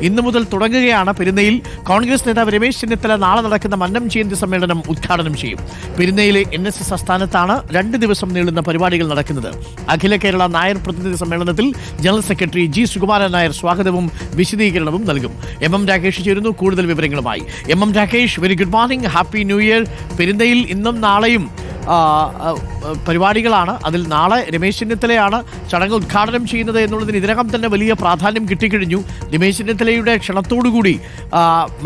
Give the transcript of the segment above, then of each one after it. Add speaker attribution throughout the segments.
Speaker 1: ഇന്നു മുതൽ തുടങ്ങുകയാണ്. പെരുന്നയിൽ കോൺഗ്രസ് നേതാവ് രമേശ് ചെന്നിത്തല നാളെ നടക്കുന്ന മന്നം ജയന്തി സമ്മേളനം ഉദ്ഘാടനം ചെയ്യും. പെരുന്നയിലെ NSS ആസ്ഥാനത്താണ് 2 ദിവസം നീളുന്ന പരിപാടികൾ നടക്കുന്നത്. അഖില കേരള നായർ പ്രതിനിധി സമ്മേളനത്തിൽ general secretary G. Sukumaran Nair സ്വാഗതവും വിശദീകരണവും നൽകും. MM രാകേഷ് ചേരുന്നു കൂടുതൽ വിവരങ്ങളുമായി. MM Rakesh, very good morning, happy new year. പെരുന്നയിൽ ഇന്നും നാളെയും പരിപാടികളാണ്. അതിൽ നാളെ രമേശ് ചെന്നിത്തലയാണ് ചടങ്ങ് ഉദ്ഘാടനം ചെയ്യുന്നത് എന്നുള്ളതിന് ഇതിനകം തന്നെ വലിയ പ്രാധാന്യം കിട്ടിക്കഴിഞ്ഞു. രമേശ് ചെന്നിത്തലയുടെ ക്ഷണത്തോടുകൂടി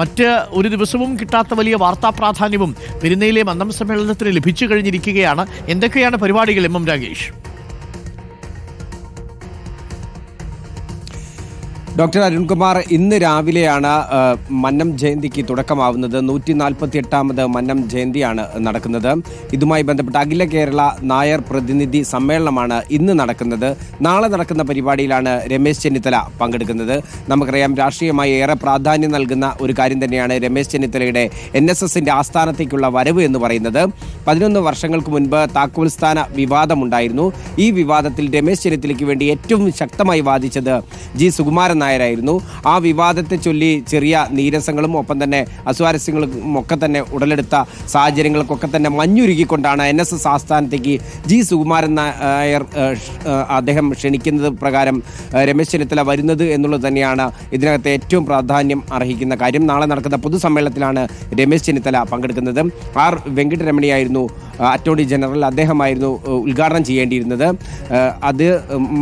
Speaker 1: മറ്റ് ഒരു ദിവസവും കിട്ടാത്ത വലിയ വാർത്താ പ്രാധാന്യവും പെരുന്നയിലെ മന്നം സമ്മേളനത്തിന് ലഭിച്ചു കഴിഞ്ഞിരിക്കുകയാണ്. എന്തൊക്കെയാണ് പരിപാടികൾ, MM രാകേഷ്?
Speaker 2: ഡോക്ടർ അരുൺകുമാർ, ഇന്ന് രാവിലെയാണ് മന്നം ജയന്തിക്ക് തുടക്കമാവുന്നത്. 148ാമത് മന്നം ജയന്തിയാണ് നടക്കുന്നത്. ഇതുമായി ബന്ധപ്പെട്ട അഖില കേരള നായർ പ്രതിനിധി സമ്മേളനമാണ് ഇന്ന് നടക്കുന്നത്. നാളെ നടക്കുന്ന പരിപാടിയിലാണ് രമേശ് ചെന്നിത്തല പങ്കെടുക്കുന്നത്. നമുക്കറിയാം, രാഷ്ട്രീയമായി ഏറെ പ്രാധാന്യം നൽകുന്ന ഒരു കാര്യം തന്നെയാണ് രമേശ് ചെന്നിത്തലയുടെ NSSന്റെ ആസ്ഥാനത്തേക്കുള്ള വരവ് എന്ന് പറയുന്നത്. 11 വർഷങ്ങൾക്ക് മുൻപ് താക്കോൽ സ്ഥാന വിവാദമുണ്ടായിരുന്നു. ഈ വിവാദത്തിൽ രമേശ് ചെന്നിത്തലയ്ക്ക് വേണ്ടി ഏറ്റവും ശക്തമായി വാദിച്ചത് G. സുകുമാരൻ നായരായിരുന്നു. ആ വിവാദത്തെ ചൊല്ലി ചെറിയ നീരസങ്ങളും ഒപ്പം തന്നെ അസ്വാരസ്യങ്ങളും ഒക്കെ തന്നെ ഉടലെടുത്ത സാഹചര്യങ്ങൾക്കൊക്കെ തന്നെ മഞ്ഞുരുകിക്കൊണ്ടാണ് NSS ആസ്ഥാനത്തേക്ക് G. സുകുമാരൻ നായർ അദ്ദേഹം ക്ഷണിക്കുന്നത് പ്രകാരം രമേശ് ചെന്നിത്തല വരുന്നത് എന്നുള്ളത് തന്നെയാണ് ഇതിനകത്ത് ഏറ്റവും പ്രാധാന്യം അർഹിക്കുന്ന കാര്യം. നാളെ നടക്കുന്ന പൊതുസമ്മേളനത്തിലാണ് രമേശ് ചെന്നിത്തല പങ്കെടുക്കുന്നത്. R. വെങ്കിട്ടരമണിയായിരുന്നു അറ്റോർണി ജനറൽ. അദ്ദേഹമായിരുന്നു ഉദ്ഘാടനം ചെയ്യേണ്ടിയിരുന്നത്. അത്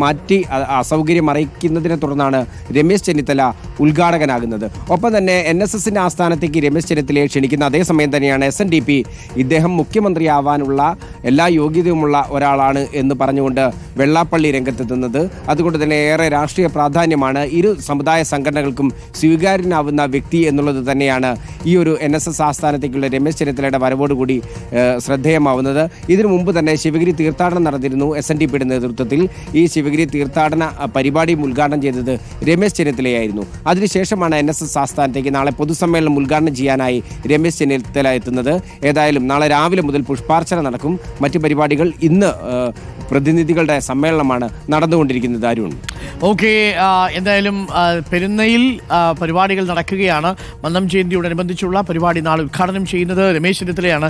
Speaker 2: മാറ്റി അസൗകര്യം അറിയിക്കുന്നതിനെ തുടർന്നാണ് രമേശ് ചെന്നിത്തല ഉദ്ഘാടകനാകുന്നത്. ഒപ്പം തന്നെ NSSന്റെ ആസ്ഥാനത്തേക്ക് രമേശ് ചെന്നിത്തലയെ ക്ഷണിക്കുന്ന അതേസമയം തന്നെയാണ് SNDP ഇദ്ദേഹം മുഖ്യമന്ത്രിയാവാനുള്ള എല്ലാ യോഗ്യതയുമുള്ള ഒരാളാണ് എന്ന് പറഞ്ഞുകൊണ്ട് വെള്ളാപ്പള്ളി രംഗത്തെത്തുന്നത്. അതുകൊണ്ട് തന്നെ ഏറെ രാഷ്ട്രീയ പ്രാധാന്യമാണ്. ഇരു സമുദായ സംഘടനകൾക്കും സ്വീകാര്യനാവുന്ന വ്യക്തി എന്നുള്ളത് തന്നെയാണ് ഈ ഒരു NSS ആസ്ഥാനത്തേക്കുള്ള രമേശ് ചെന്നിത്തലയുടെ വരവോടുകൂടി ശ്രദ്ധേയമാവുന്നത്. ഇതിനു മുമ്പ് തന്നെ ശിവഗിരി തീർത്ഥാടനം നടന്നിരുന്നു SNDPയുടെ നേതൃത്വത്തിൽ. ഈ ശിവഗിരി തീർത്ഥാടന പരിപാടിയും ഉദ്ഘാടനം ചെയ്തത് രമേശ് ചെന്നിത്തലയായിരുന്നു. അതിനുശേഷമാണ് NSS ആസ്ഥാനത്തേക്ക് നാളെ പൊതുസമ്മേളനം ഉദ്ഘാടനം ചെയ്യാനായി രമേശ് ചെന്നിത്തല എത്തുന്നത്. ഏതായാലും നാളെ രാവിലെ മുതൽ പുഷ്പാർച്ചന നടക്കും. മറ്റു പരിപാടികൾ ഇന്ന് പ്രതിനിധികളുടെ സമ്മേളനമാണ് നടന്നുകൊണ്ടിരിക്കുന്നത്. അരുൺ,
Speaker 1: ഓക്കെ, എന്തായാലും പെരുന്നയിൽ പരിപാടികൾ നടക്കുകയാണ്. മന്നം ജയന്തിയോടനുബന്ധിച്ചുള്ള പരിപാടി നാളെ ഉദ്ഘാടനം ചെയ്യുന്നത് രമേശ് ചെന്നിത്തലയാണ്.